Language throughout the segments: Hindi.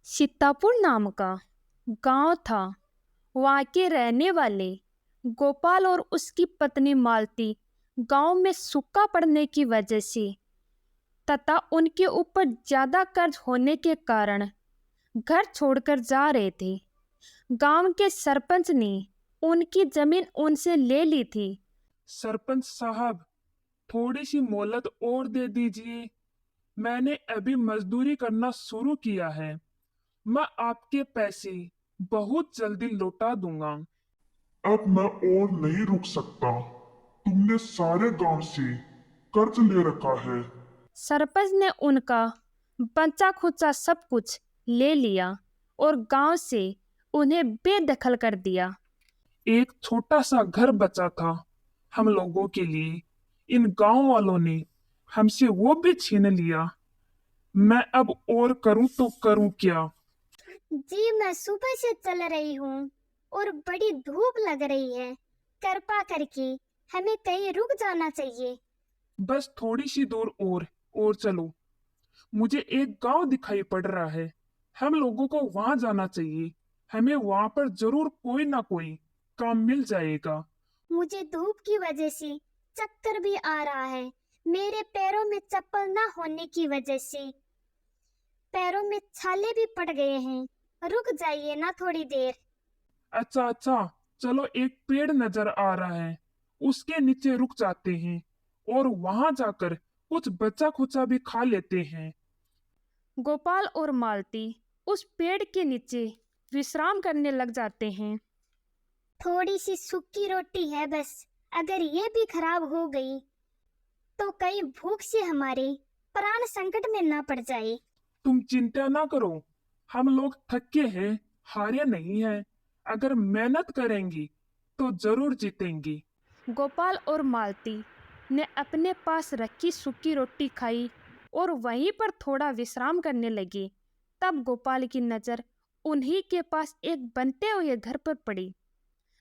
सीतापुर नाम का गांव था। वहाँ के रहने वाले गोपाल और उसकी पत्नी मालती गांव में सूखा पड़ने की वजह से तथा उनके ऊपर ज्यादा कर्ज होने के कारण घर छोड़कर जा रहे थे। गांव के सरपंच ने उनकी जमीन उनसे ले ली थी। सरपंच साहब, थोड़ी सी मोहलत और दे दीजिए। मैंने अभी मजदूरी करना शुरू किया है। मैं आपके पैसे बहुत जल्दी लौटा दूंगा। अब मैं और नहीं रुक सकता। तुमने सारे गांव से कर्ज ले रखा है। सरपंच ने उनका बचा खुचा सब कुछ ले लिया और गांव से उन्हें बेदखल कर दिया। एक छोटा सा घर बचा था हम लोगों के लिए। इन गांव वालों ने हमसे वो भी छीन लिया। मैं अब और करूं तो करूं क्या। जी मैं सुबह से चल रही हूँ और बड़ी धूप लग रही है। कृपा करके हमें कहीं रुक जाना चाहिए। बस थोड़ी सी दूर और चलो। मुझे एक गांव दिखाई पड़ रहा है। हम लोगों को वहां जाना चाहिए। हमें वहां पर जरूर कोई ना कोई काम मिल जाएगा। मुझे धूप की वजह से चक्कर भी आ रहा है। मेरे पैरों में चप्पल ना होने की वजह से पैरों में छाले भी पड़ गए हैं। रुक जाइए ना थोड़ी देर। अच्छा अच्छा, चलो एक पेड़ नजर आ रहा है, उसके नीचे रुक जाते हैं और वहां जाकर कुछ बचा खुचा भी खा लेते हैं। गोपाल और मालती उस पेड़ के नीचे विश्राम करने लग जाते हैं। थोड़ी सी सूखी रोटी है बस। अगर ये भी खराब हो गई तो कहीं भूख से हमारे प्राण संकट में ना पड़ जाए। तुम चिंता ना करो, हम लोग थके हैं, हारे नहीं हैं। अगर मेहनत करेंगी तो जरूर जीतेंगी। गोपाल और मालती ने अपने पास रखी सूखी रोटी खाई और वहीं पर थोड़ा विश्राम करने लगे। तब गोपाल की नज़र उन्हीं के पास एक बनते हुए घर पर पड़ी,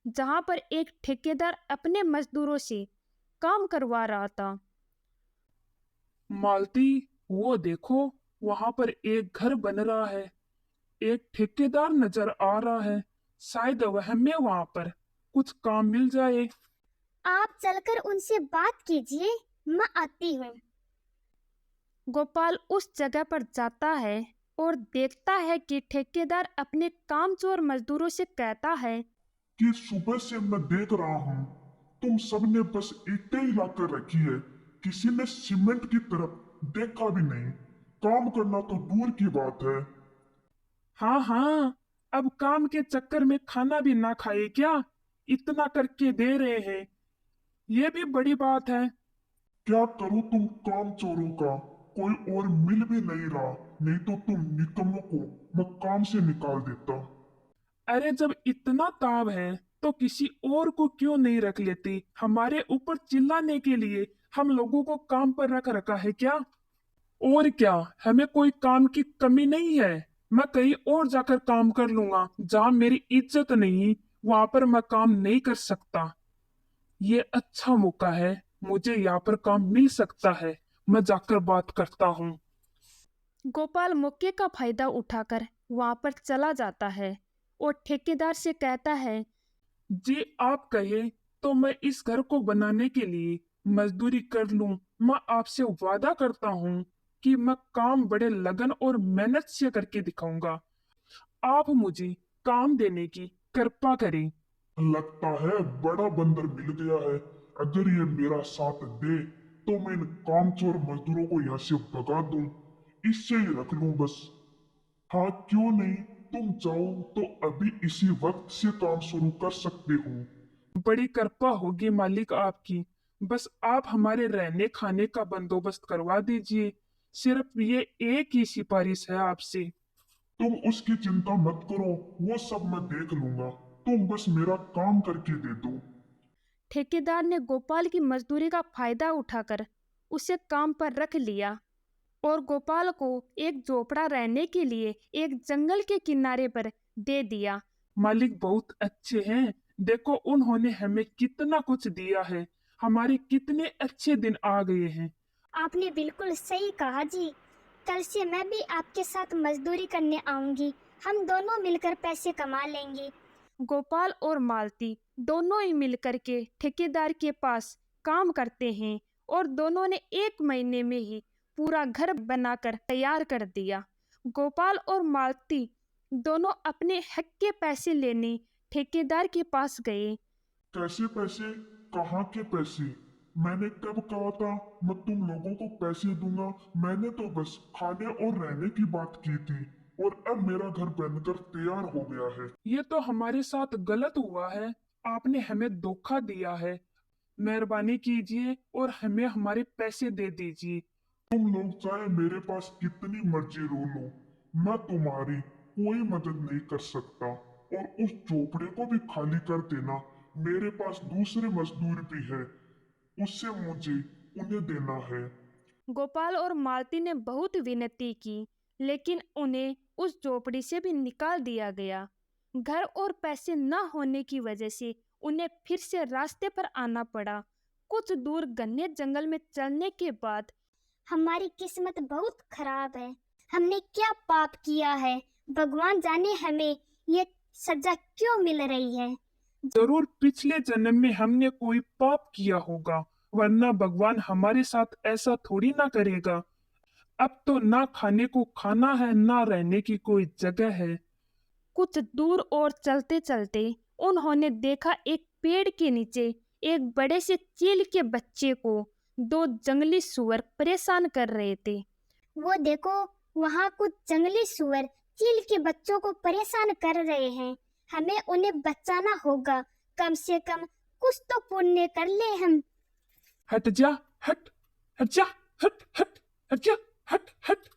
जहां पर एक ठेकेदार अपने मजदूरों से काम करवा रहा था। मालती, वो देखो, वहां पर एक घर बन रहा है। एक ठेकेदार नजर आ रहा है। शायद वह हमें वहां पर कुछ काम मिल जाए। आप चलकर उनसे बात कीजिए। मैं आती हूँ। गोपाल उस जगह पर जाता है और देखता है कि ठेकेदार अपने कामचोर मजदूरों से कहता है कि सुबह से मैं देख रहा हूँ तुम सबने बस ईंटें ही लाकर रखी है। किसी ने सीमेंट की तरफ देखा भी नहीं। काम करना तो दूर की बात है। हाँ हाँ, अब काम के चक्कर में खाना भी ना खाए क्या। इतना करके दे रहे हैं, ये भी बड़ी बात है। क्या करूँ तुम काम चोरों का। कोई और मिल भी नहीं रहा। नहीं तो तुम निकम्मों को मैं काम से निकाल देता। अरे जब इतना ताव है तो किसी और को क्यों नहीं रख लेती। हमारे ऊपर चिल्लाने के लिए हम लोगों को काम पर रख रखा है क्या। और क्या, हमें कोई काम की कमी नहीं है। मैं कहीं और जाकर काम कर लूंगा। जहां मेरी इज्जत नहीं, वहां पर मैं काम नहीं कर सकता। ये अच्छा मौका है, मुझे यहाँ पर काम मिल सकता है। मैं जाकर बात करता हूँ। गोपाल मौके का फायदा उठाकर वहां पर चला जाता है और ठेकेदार से कहता है जी आप कहे तो मैं इस घर को बनाने के लिए मजदूरी कर लूं। मैं आपसे वादा करता हूँ कि मैं काम बड़े लगन और मेहनत से करके दिखाऊंगा। आप मुझे काम देने की कृपा करें। लगता है बड़ा बंदर मिल गया है। अगर ये मेरा साथ दे तो मैं इन कामचोर मजदूरों को यहाँ से भगा दूं। इससे ही रख लूं बस। हाँ क्यों नहीं। तुम चाहो तो अभी इसी वक्त से काम शुरू कर सकते हो। बड़ी कृपा होगी मालिक आपकी। बस आप हमारे रहने खाने का बंदोबस्त करवा दीजिए। सिर्फ ये एक ही सिफारिश है आपसे। तुम उसकी चिंता मत करो। वो सब मैं देख लूंगा। तुम बस मेरा काम करके दे दो। ठेकेदार ने गोपाल की मजदूरी का फायदा उठाकर उसे काम पर रख लिया और गोपाल को एक झोपड़ा रहने के लिए एक जंगल के किनारे पर दे दिया। मालिक बहुत अच्छे हैं। देखो उन्होंने हमें कितना कुछ दिया है। हमारे कितने अच्छे दिन आ गए हैं। आपने बिल्कुल सही कहा जी। कल से मैं भी आपके साथ मजदूरी करने आऊंगी। हम दोनों मिलकर पैसे कमा लेंगे। गोपाल और मालती दोनों ही मिलकर के ठेकेदार के पास काम करते हैं और दोनों ने 1 महीने में ही पूरा घर बनाकर तैयार कर दिया। गोपाल और मालती दोनों अपने हक के पैसे लेने ठेकेदार के पास गए। कैसे पैसे? कहाँ के पैसे? मैंने कब कहा था मैं तुम लोगों को पैसे दूंगा? मैंने तो बस खाने और रहने की बात की थी और अब मेरा घर बनकर तैयार हो गया है। ये तो हमारे साथ गलत हुआ है। आपने हमें धोखा दिया है। मेहरबानी कीजिए और हमें हमारे पैसे दे दीजिए। तुम लोग चाहे मेरे पास कितनी मर्जी रो लो, मैं तुम्हारी कोई मदद नहीं कर सकता। और उस झोपड़े को भी खाली कर देना। मेरे पास दूसरे मजदूर भी है, उससे मुझे उन्हें देना है। गोपाल और मालती ने बहुत विनती की, लेकिन उन्हें उस झोपड़ी से भी निकाल दिया गया। घर और पैसे न होने की वजह से उन्हें फिर से रास्ते पर आना पड़ा। कुछ दूर घने जंगल में चलने के बाद हमारी किस्मत बहुत खराब है। हमने क्या पाप किया है? भगवान जाने हमें ये सजा क्यों मिल रही है। जरूर पिछले जन्म में हमने कोई पाप किया होगा, वरना भगवान हमारे साथ ऐसा थोड़ी ना करेगा। अब तो ना खाने को खाना है, ना रहने की कोई जगह है। कुछ दूर और चलते चलते उन्होंने देखा एक पेड़ के नीचे एक बड़े से चील के बच्चे को 2 जंगली सुअर परेशान कर रहे थे। वो देखो, वहाँ कुछ जंगली सुअर चील के बच्चों को परेशान कर रहे हैं। हमें उन्हें बचाना होगा। कम से कम कुछ तो पुण्य कर ले हम। हट जा, हट, हट जा, हट, हट, हट जा, हट, हट।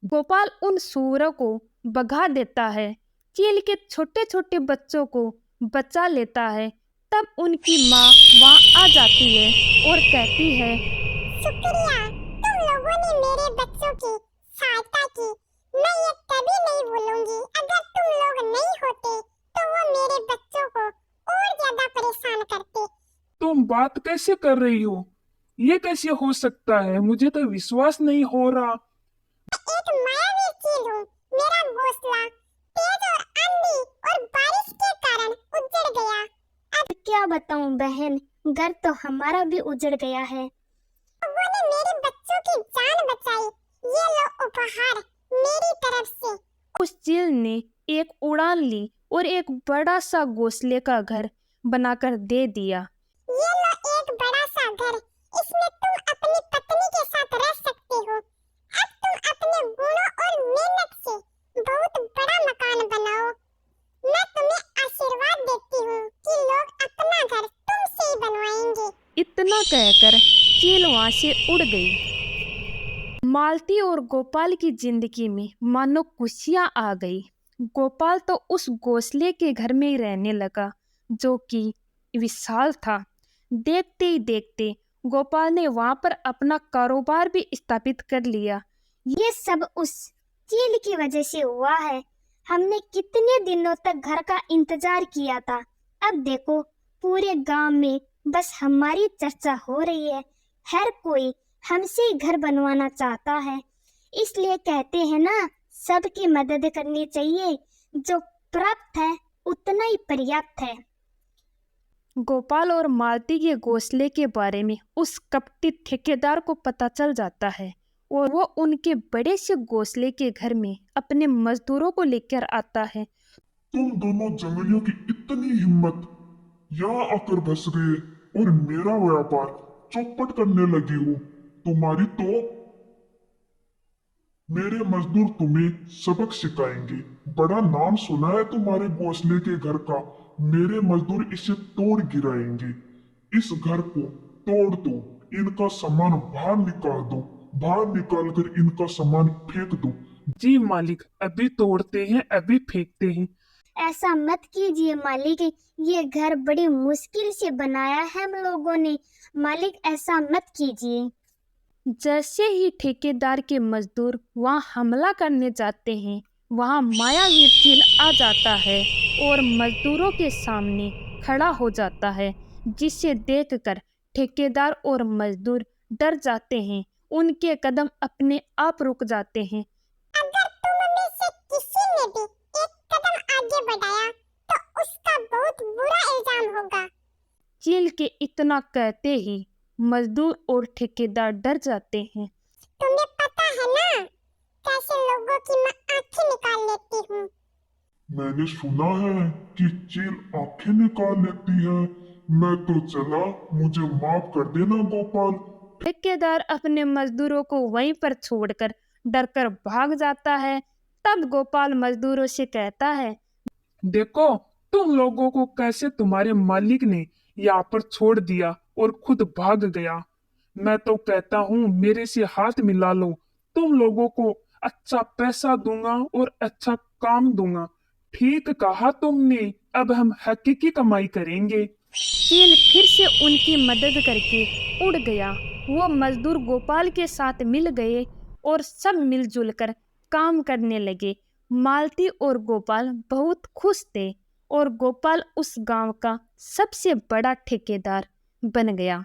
गोपाल उन सुअरों को भगा देता है, चील के छोटे छोटे बच्चों को बचा लेता है। तब उनकी माँ वहाँ आ जाती है और कहती है, शुक्रिया, तुम लोगों ने मेरे बच्चों की सहायता की। मैं ये कभी नहीं भूलूंगी। अगर तुम लोग नहीं होते तो वो मेरे बच्चों को और ज्यादा परेशान करते। तुम बात कैसे कर रही हो? ये कैसे हो सकता है? मुझे तो विश्वास नहीं हो रहा। एक मायावी चील हूँ। मेरा घोंसला तेज और आंधी और बारिश के कारण उजड़ गया। अब क्या बताऊं बहन, घर तो हमारा भी उजड़ गया है। लोगों ने मेरे बच्चों की जान बचाई। ये लो उपहार मेरी तरफ से। उस चील ने एक उड़ान ली और एक बड़ा सा घोंसले का घर बनाकर दे दिया। ये लो एक बड़ा सा घर। इसमें तुम अपनी पत्नी के साथ रह सकते हो। अब तुम अपने गुणों और मेहनत से बहुत बड़ा मकान बनाओ। मैं तुम्हें आशीर्वाद देती हूँ कि लोग अपना घर तुमसे ही बनवाएंगे। इतना कहकर चील वहां से उड़ गई। मालती और गोपाल की जिंदगी में मानो खुशियां आ गई। गोपाल तो उस घोंसले के घर में ही रहने लगा, जो कि विशाल था। देखते ही देखते गोपाल ने वहां पर अपना कारोबार भी स्थापित कर लिया। ये सब उस चील की वजह से हुआ है। हमने कितने दिनों तक घर का इंतजार किया था। अब देखो, पूरे गांव में बस हमारी चर्चा हो रही है। हर कोई हमसे ही घर बनवाना चाहता है। इसलिए कहते हैं ना, सबकी मदद करनी चाहिए। जो प्राप्त है उतना ही पर्याप्त है। गोपाल और मालती के घोंसले के बारे में उस कपटी ठेकेदार को पता चल जाता है और वो उनके बड़े से घोंसले के घर में अपने मजदूरों को लेकर आता है। तुम दोनों जंगलियों की इतनी हिम्मत, यहाँ आकर बस गए और मेरा व्यापार चौपट करने लगी हो। तुम्हारी तो मेरे मजदूर तुम्हें सबक सिखाएंगे। बड़ा नाम सुना है तुम्हारे घोंसले के घर का। मेरे मजदूर इसे तोड़ गिराएंगे। इस घर को तोड़ दो, इनका सामान बाहर निकाल दो, बाहर निकाल कर इनका सामान फेंक दो। जी मालिक, अभी तोड़ते हैं, अभी फेंकते हैं। ऐसा मत कीजिए मालिक, ये घर बड़ी मुश्किल से बनाया है हम लोगों ने। मालिक, ऐसा मत कीजिए। जैसे ही ठेकेदार के मजदूर वहां हमला करने जाते हैं, वहां मायावीर चील आ जाता है और मजदूरों के सामने खड़ा हो जाता है, जिसे देखकर ठेकेदार और मजदूर डर जाते हैं उनके कदम अपने आप रुक जाते हैं। अगर तुम में से किसी ने भी एक कदम आगे बढ़ाया तो उसका बहुत बुरा इल्जाम होगा। चील के इतना कहते ही मजदूर और ठेकेदार डर जाते हैं। तुम्हें पता है ना कैसे लोगों की मैं आंखें निकाल लेती हूँ। मैंने सुना है कि चील आंखें निकाल लेती है। मैं तो चला, मुझे माफ कर देना गोपाल। ठेकेदार अपने मजदूरों को वहीं पर छोड़कर डरकर भाग जाता है। तब गोपाल मजदूरों से कहता है, देखो तुम लोगों को कैसे तुम्हारे मालिक ने यहाँ पर छोड़ दिया और खुद भाग गया। मैं तो कहता हूँ मेरे से हाथ मिला लो, तुम लोगों को अच्छा पैसा दूंगा और अच्छा काम दूंगा। ठीक कहा तुमने, अब हम हकीकी कमाई करेंगे। चील फिर से उनकी मदद करके उड़ गया। वो मजदूर गोपाल के साथ मिल गए और सब मिलजुल कर काम करने लगे। मालती और गोपाल बहुत खुश थे और गोपाल उस गांव का सबसे बड़ा ठेकेदार बन गया।